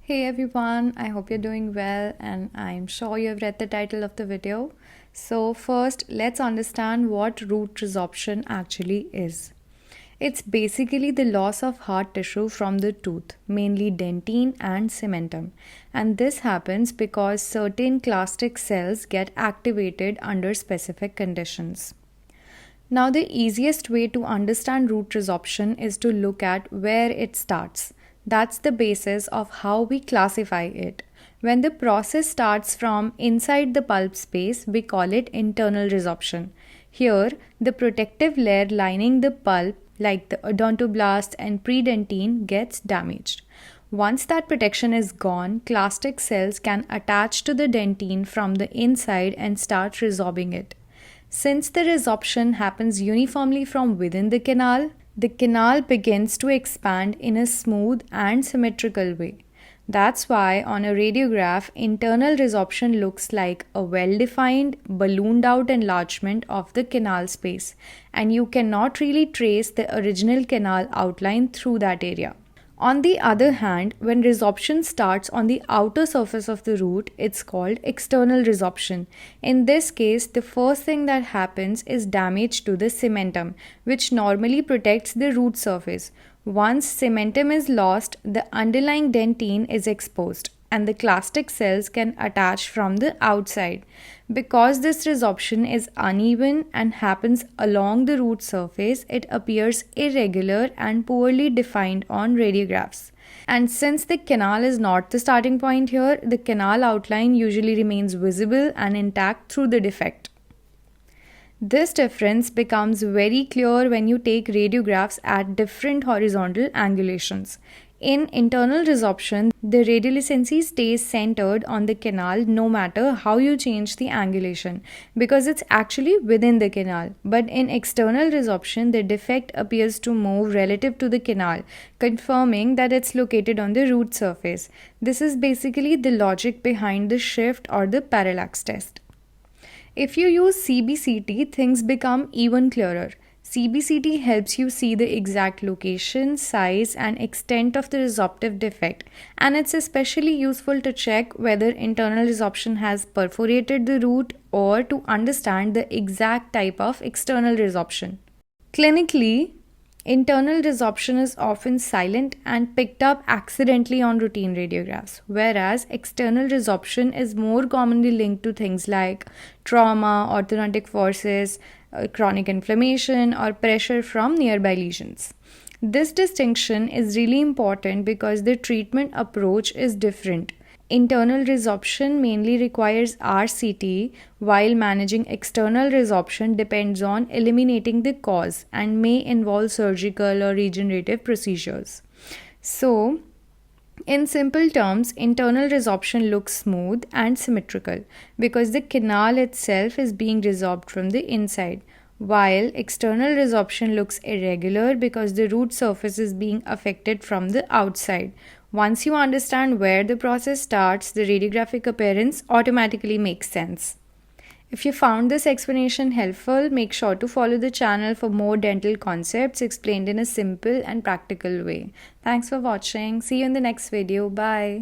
Hey everyone, I hope you're doing well and I'm sure you've read the title of the video. So, first, let's understand what root resorption actually is. It's basically the loss of hard tissue from the tooth, mainly dentine and cementum. And this happens because certain clastic cells get activated under specific conditions. Now, the easiest way to understand root resorption is to look at where it starts. That's the basis of how we classify it. When the process starts from inside the pulp space, we call it internal resorption. Here, the protective layer lining the pulp, like the odontoblast and predentine, gets damaged. Once that protection is gone, clastic cells can attach to the dentine from the inside and start resorbing it. Since the resorption happens uniformly from within the canal begins to expand in a smooth and symmetrical way. That's why on a radiograph, internal resorption looks like a well-defined, ballooned out enlargement of the canal space, and you cannot really trace the original canal outline through that area. On the other hand, when resorption starts on the outer surface of the root, it's called external resorption. In this case, the first thing that happens is damage to the cementum, which normally protects the root surface. Once cementum is lost, the underlying dentine is exposed and the clastic cells can attach from the outside. Because this resorption is uneven and happens along the root surface, it appears irregular and poorly defined on radiographs. And since the canal is not the starting point here, the canal outline usually remains visible and intact through the defect. This difference becomes very clear when you take radiographs at different horizontal angulations. In internal resorption, the radiolucency stays centered on the canal no matter how you change the angulation because it's actually within the canal. But in external resorption, the defect appears to move relative to the canal, confirming that it's located on the root surface. This is basically the logic behind the shift or the parallax test. If you use CBCT, things become even clearer. CBCT helps you see the exact location, size, and extent of the resorptive defect, and it's especially useful to check whether internal resorption has perforated the root or to understand the exact type of external resorption. Clinically, internal resorption is often silent and picked up accidentally on routine radiographs, whereas external resorption is more commonly linked to things like trauma, orthodontic forces, chronic inflammation, or pressure from nearby lesions. This distinction is really important because the treatment approach is different. Internal resorption mainly requires RCT, while managing external resorption depends on eliminating the cause and may involve surgical or regenerative procedures. So, in simple terms, internal resorption looks smooth and symmetrical because the canal itself is being resorbed from the inside, while external resorption looks irregular because the root surface is being affected from the outside. Once you understand where the process starts, the radiographic appearance automatically makes sense. If you found this explanation helpful, make sure to follow the channel for more dental concepts explained in a simple and practical way. Thanks for watching. See you in the next video. Bye.